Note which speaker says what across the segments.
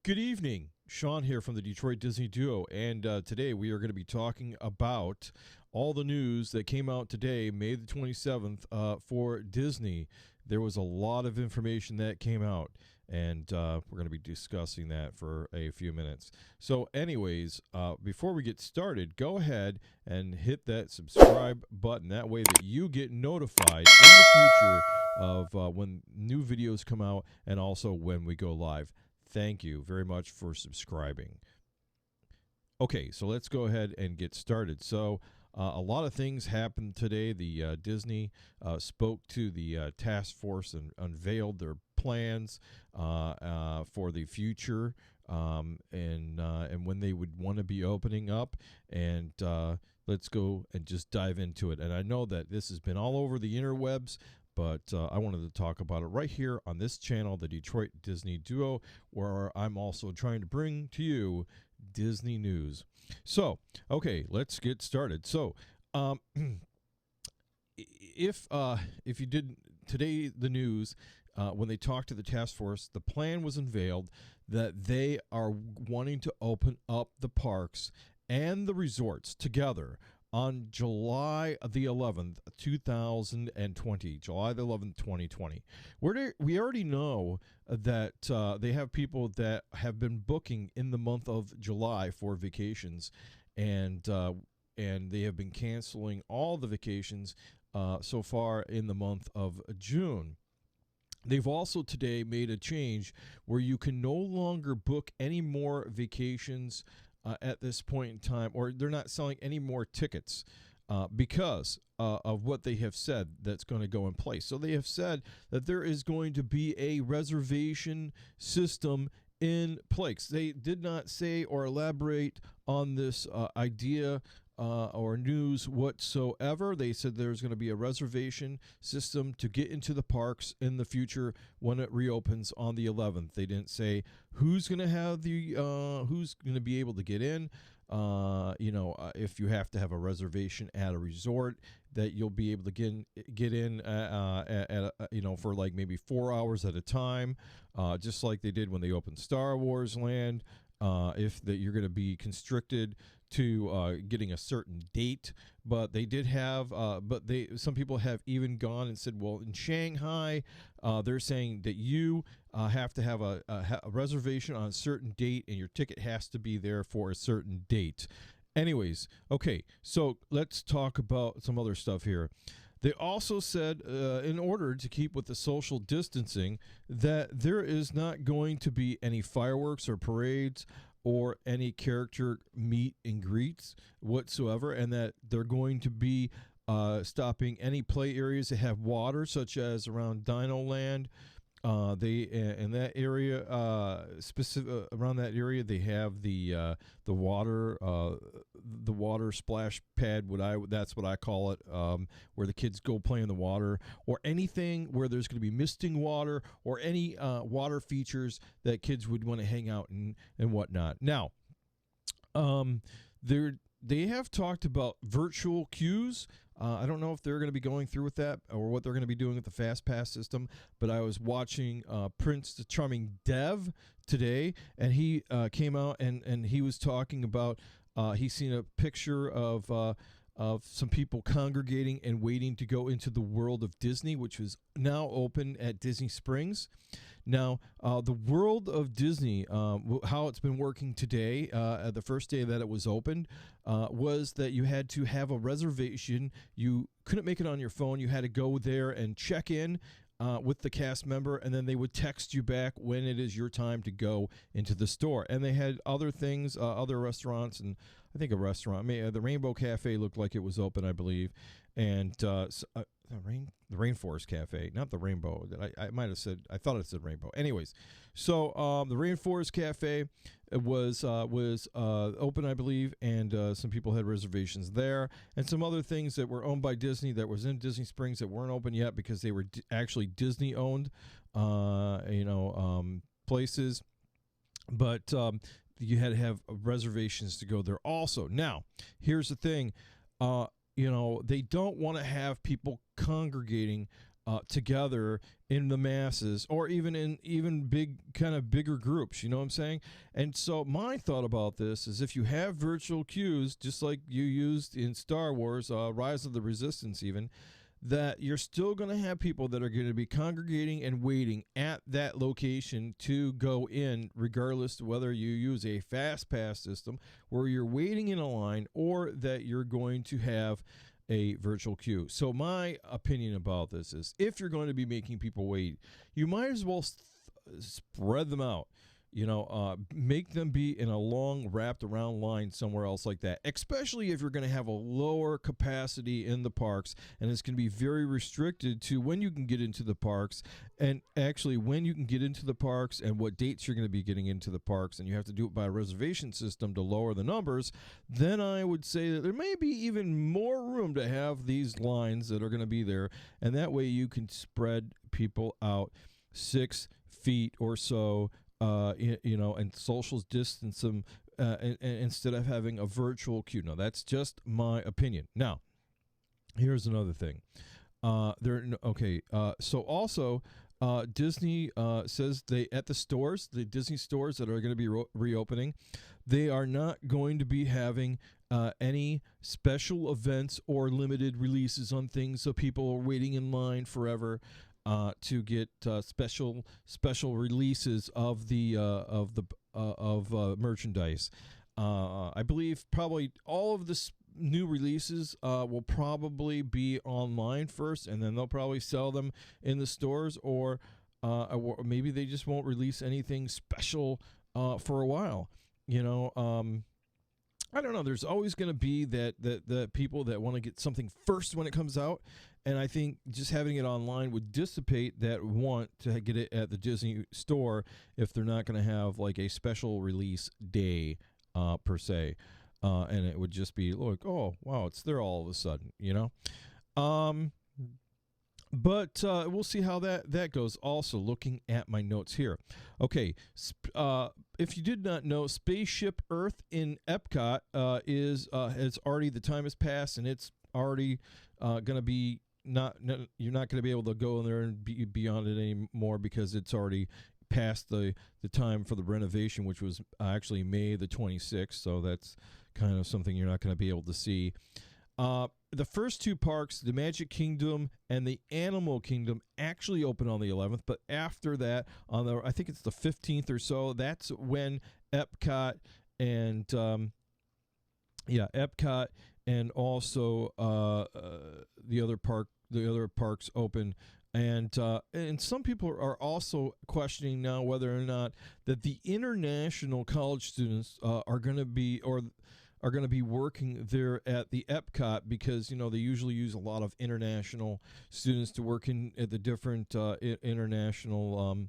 Speaker 1: Good evening. Sean here from the Detroit Disney Duo, and today we are going to be talking about all the news that came out today, May the 27th, for Disney. There was a lot of information that came out, and we're going to be discussing that for a few minutes. So, anyways, before we get started, go ahead and hit that subscribe button. That way that you get notified in the future of when new videos come out and also when we go live. Thank you very much for subscribing. Okay, so let's go ahead and get started. So, a lot of things happened today. The Disney spoke to the task force and unveiled their plans for the future and when they would want to be opening up. And let's go and just dive into it. And I know that this has been all over the interwebs, but I wanted to talk about it right here on this channel, the Detroit Disney Duo, where I'm also trying to bring to you Disney news. So, okay, let's get started. So, if you did today, the news when they talked to the task force, the plan was unveiled that they are wanting to open up the parks and the resorts together on July the 11th, 2020, July the 11th, 2020. We already know that they have people that have been booking in the month of July for vacations, and they have been canceling all the vacations so far in the month of June. They've also today made a change where you can no longer book any more vacations at this point in time, or they're not selling any more tickets because of what they have said that's going to go in place. So they have said that there is going to be a reservation system in place. They did not say or elaborate on this idea or news whatsoever. They said there's going to be a reservation system to get into the parks in the future when it reopens on the 11th. They didn't say who's going to have who's going to be able to get in. If you have to have a reservation at a resort, that you'll be able to get in for like maybe 4 hours at a time, just like they did when they opened Star Wars Land. If that you're going to be constricted to getting a certain date, but they did have, some people have even gone and said, well, in Shanghai, they're saying that you have to have a reservation on a certain date, and your ticket has to be there for a certain date. Anyways, okay, so let's talk about some other stuff here. They also said, in order to keep with the social distancing, that there is not going to be any fireworks or parades or any character meet and greets whatsoever, and that they're going to be stopping any play areas that have water, such as around Dino Land. They in that area, around that area, they have the water splash pad. That's what I call it, where the kids go play in the water, or anything where there's going to be misting water or any water features that kids would want to hang out and whatnot. Now, they have talked about virtual queues. I don't know if they're going to be going through with that or what they're going to be doing with the Fast Pass system, but I was watching Prince the Charming Dev today, and he came out and he was talking about he's seen a picture of some people congregating and waiting to go into the World of Disney, which is now open at Disney Springs. Now, the World of Disney, how it's been working today, the first day that it was opened, was that you had to have a reservation. You couldn't make it on your phone. You had to go there and check in with the cast member, and then they would text you back when it is your time to go into the store. And they had other things, other restaurants, and I think a restaurant, the Rainbow Cafe looked like it was open, I believe, and the Rainforest Cafe, not the Rainbow. I might have said, I thought it said Rainbow. Anyways, so the Rainforest Cafe was open, I believe, and some people had reservations there, and some other things that were owned by Disney that was in Disney Springs that weren't open yet because they were actually Disney owned, places, but you had to have reservations to go there also. Now, here's the thing. They don't want to have people congregating together in the masses, or even in even bigger groups. You know what I'm saying? And so my thought about this is, if you have virtual queues, just like you used in Star Wars, Rise of the Resistance, even, that you're still going to have people that are going to be congregating and waiting at that location to go in, regardless of whether you use a fast pass system where you're waiting in a line, or that you're going to have a virtual queue. So my opinion about this is, if you're going to be making people wait, you might as well spread them out. Make them be in a long wrapped around line somewhere else like that, especially if you're going to have a lower capacity in the parks, and it's going to be very restricted to when you can get into the parks, and actually when you can get into the parks and what dates you're going to be getting into the parks, and you have to do it by a reservation system to lower the numbers. Then I would say that there may be even more room to have these lines that are going to be there, and that way you can spread people out 6 feet or so, and social distance them, and instead of having a virtual queue. Now, that's just my opinion. Now, here's another thing. So also, Disney says at the Disney stores that are going to be reopening, they are not going to be having any special events or limited releases on things, so people are waiting in line forever to get special releases of merchandise. I believe probably all of the new releases will probably be online first, and then they'll probably sell them in the stores, or maybe they just won't release anything special for a while. I don't know. There's always going to be that people that want to get something first when it comes out, and I think just having it online would dissipate that want to get it at the Disney store if they're not going to have like a special release day per se, and it would just be like, oh wow, it's there all of a sudden, But we'll see how that goes. Also, looking at my notes here. Okay, if you did not know, Spaceship Earth in Epcot it's already, the time has passed, and it's already going to be you're not going to be able to go in there and be beyond it anymore, because it's already past the time for the renovation, which was actually May the 26th. So that's kind of something you're not going to be able to see. The first two parks, the Magic Kingdom and the Animal Kingdom, actually open on the 11th. But after that, I think it's the 15th or so, that's when Epcot and Epcot and also the other parks open. And some people are also questioning now whether or not that the international college students are going to be working there at the Epcot, because they usually use a lot of international students to work at the different international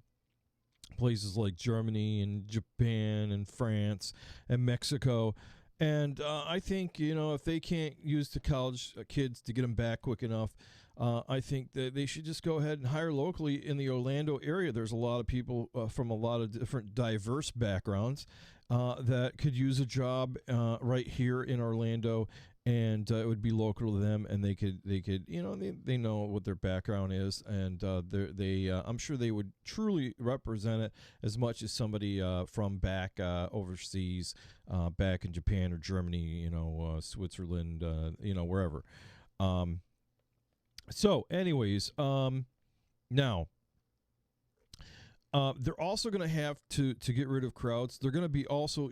Speaker 1: places like Germany and Japan and France and Mexico. And I think if they can't use the college kids to get them back quick enough, I think that they should just go ahead and hire locally in the Orlando area. There's a lot of people from a lot of different diverse backgrounds that could use a job right here in Orlando, and it would be local to them, and they could they know what their background is, and I'm sure they would truly represent it as much as somebody from back overseas, back in Japan or Germany, Switzerland, wherever. So anyways, now they're also going to have to get rid of crowds. They're going to be also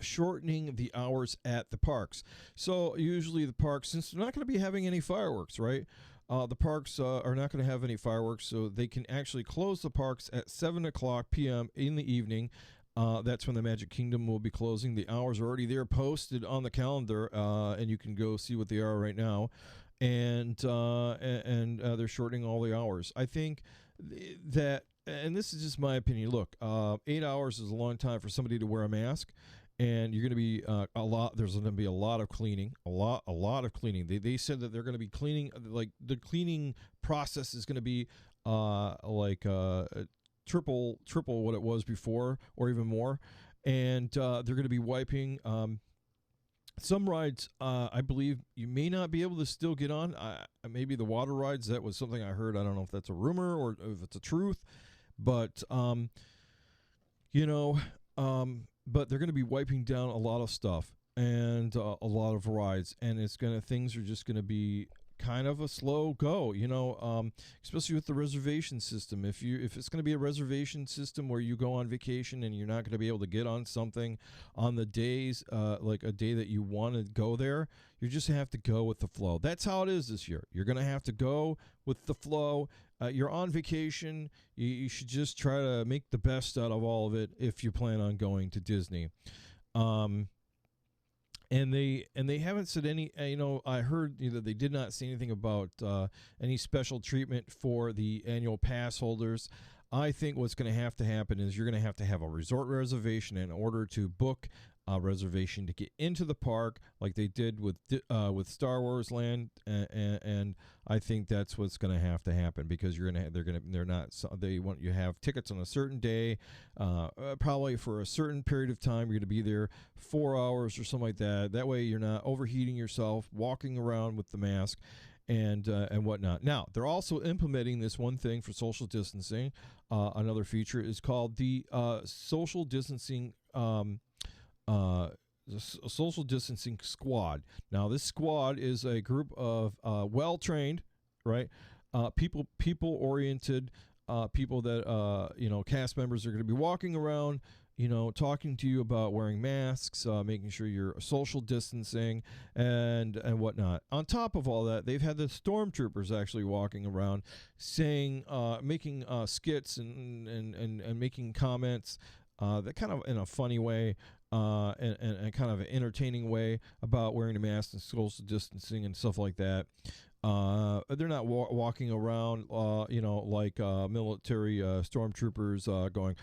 Speaker 1: shortening the hours at the parks. So usually the parks, since they're not going to be having any fireworks, right? The parks are not going to have any fireworks, so they can actually close the parks at 7 o'clock p.m. in the evening. That's when the Magic Kingdom will be closing. The hours are already there, posted on the calendar, and you can go see what they are right now. And they're shortening all the hours. I think that, and this is just my opinion, look, 8 hours is a long time for somebody to wear a mask, and you're going to be there's going to be a lot of cleaning, a lot of cleaning. They said that they're going to be cleaning, like the cleaning process is going to be triple what it was before, or even more. And they're going to be wiping Some rides, I believe you may not be able to still get on. Maybe the water rides. That was something I heard. I don't know if that's a rumor or if it's a truth, but you know, but they're going to be wiping down a lot of stuff and a lot of rides, and things are just going to be kind of a slow go, especially with the reservation system. If it's going to be a reservation system where you go on vacation and you're not going to be able to get on something on the days, like a day that you want to go there, you just have to go with the flow. That's how it is this year. You're going to have to go with the flow. You're on vacation. You should just try to make the best out of all of it if you plan on going to Disney. And they haven't said any. I heard that they did not say anything about any special treatment for the annual pass holders. I think what's going to happen is you're going to have a resort reservation in order to book a reservation to get into the park, like they did with Star Wars Land, and I think that's what's going to happen, because they want you to have tickets on a certain day, probably for a certain period of time. You're going to be there 4 hours or something like that. That way you're not overheating yourself, walking around with the mask and whatnot. Now, they're also implementing this one thing for social distancing. Another feature is called the social distancing social distancing squad. Now, this squad is a group of well-trained, right, people oriented people that cast members are going to be walking around, talking to you about wearing masks, making sure you're social distancing, and whatnot. On top of all that, they've had the stormtroopers actually walking around, saying, making skits and making comments that kind of in a funny way, and kind of an entertaining way about wearing a mask and social distancing and stuff like that. They're not walking around, like military stormtroopers going,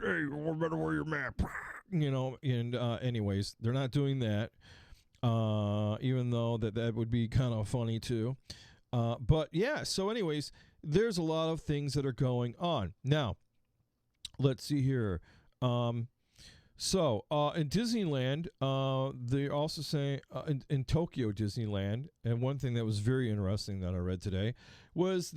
Speaker 1: "Hey, you better wear your mask," And anyways, they're not doing that. Even though that would be kind of funny too. But yeah. So, anyways, there's a lot of things that are going on now. Let's see here. So, in Disneyland, they're also saying in Tokyo Disneyland, and one thing that was very interesting that I read today was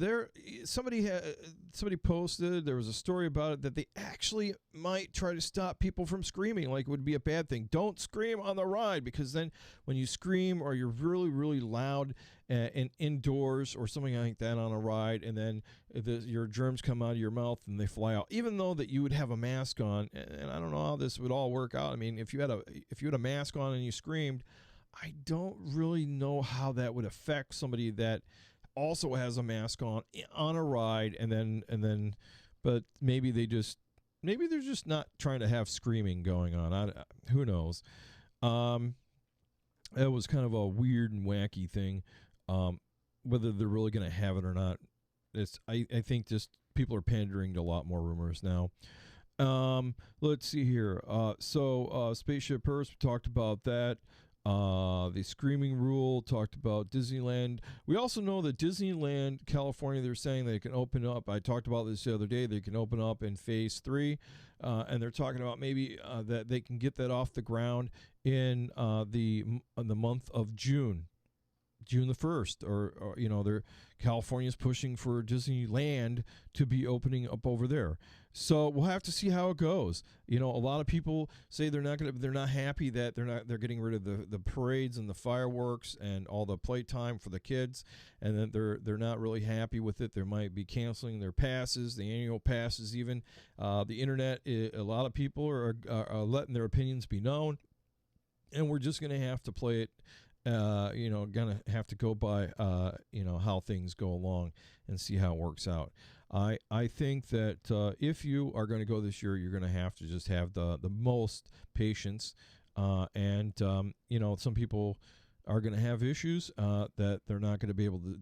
Speaker 1: somebody posted, there was a story about it, that they actually might try to stop people from screaming, like it would be a bad thing. Don't scream on the ride, because then when you scream or you're really, really loud and indoors or something like that on a ride, and then your germs come out of your mouth and they fly out, even though that you would have a mask on, and I don't know how this would all work out. I mean, if you had a mask on and you screamed, I don't really know how that would affect somebody that also has a mask on a ride, and then but maybe they're just not trying to have screaming going on. Who knows? It was kind of a weird and wacky thing. Whether they're really going to have it or not, I think just people are pandering to a lot more rumors now. Let's see here. Spaceship Earth, we talked about that. The screaming rule, talked about Disneyland. We also know that Disneyland California, they're saying they can open up. I talked about this the other day. They can open up in phase 3, and they're talking about maybe that they can get that off the ground in the month of June the 1st, or California's pushing for Disneyland to be opening up over there. So we'll have to see how it goes. A lot of people say they're not happy that they're getting rid of the parades and the fireworks and all the playtime for the kids, and then they're not really happy with it. They might be canceling their passes, the annual passes even. The internet, a lot of people are letting their opinions be known, and we're just going to have to play it. Gonna have to go by how things go along and see how it works out. I think that if you are going to go this year, you're going to have to just have the most patience, and some people are going to have issues that they're not going to be able to.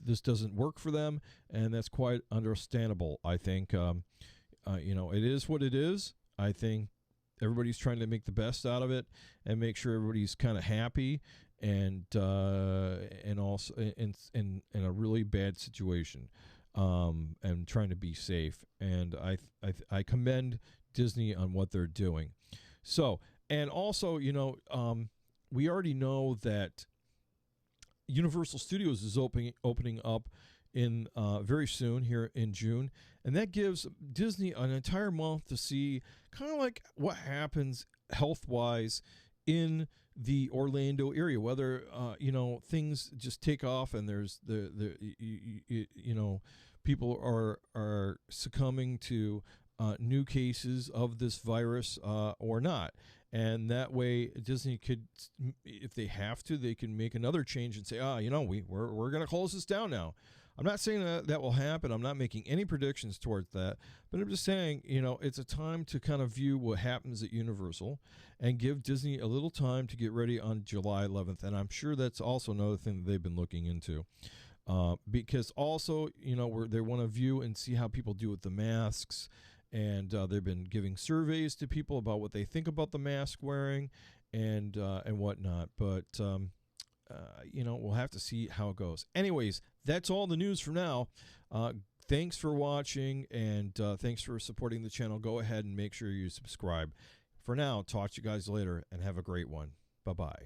Speaker 1: This doesn't work for them, and that's quite understandable. I think it is what it is. I think everybody's trying to make the best out of it and make sure everybody's kind of happy, and also in a really bad situation, and trying to be safe. And I commend Disney on what they're doing. So, and also, we already know that Universal Studios is opening up in very soon here in June, and that gives Disney an entire month to see kind of like what happens health wise in the Orlando area, whether things just take off and there's people are succumbing to new cases of this virus or not. And that way, Disney could, if they have to, they can make another change and say, we're going to close this down now. I'm not saying that will happen. I'm not making any predictions towards that. But I'm just saying, it's a time to kind of view what happens at Universal and give Disney a little time to get ready on July 11th. And I'm sure that's also another thing that they've been looking into. Because also, they want to view and see how people do with the masks. And they've been giving surveys to people about what they think about the mask wearing and whatnot. But, we'll have to see how it goes. Anyways, that's all the news for now. Thanks for watching, and thanks for supporting the channel. Go ahead and make sure you subscribe. For now, talk to you guys later, and have a great one. Bye-bye.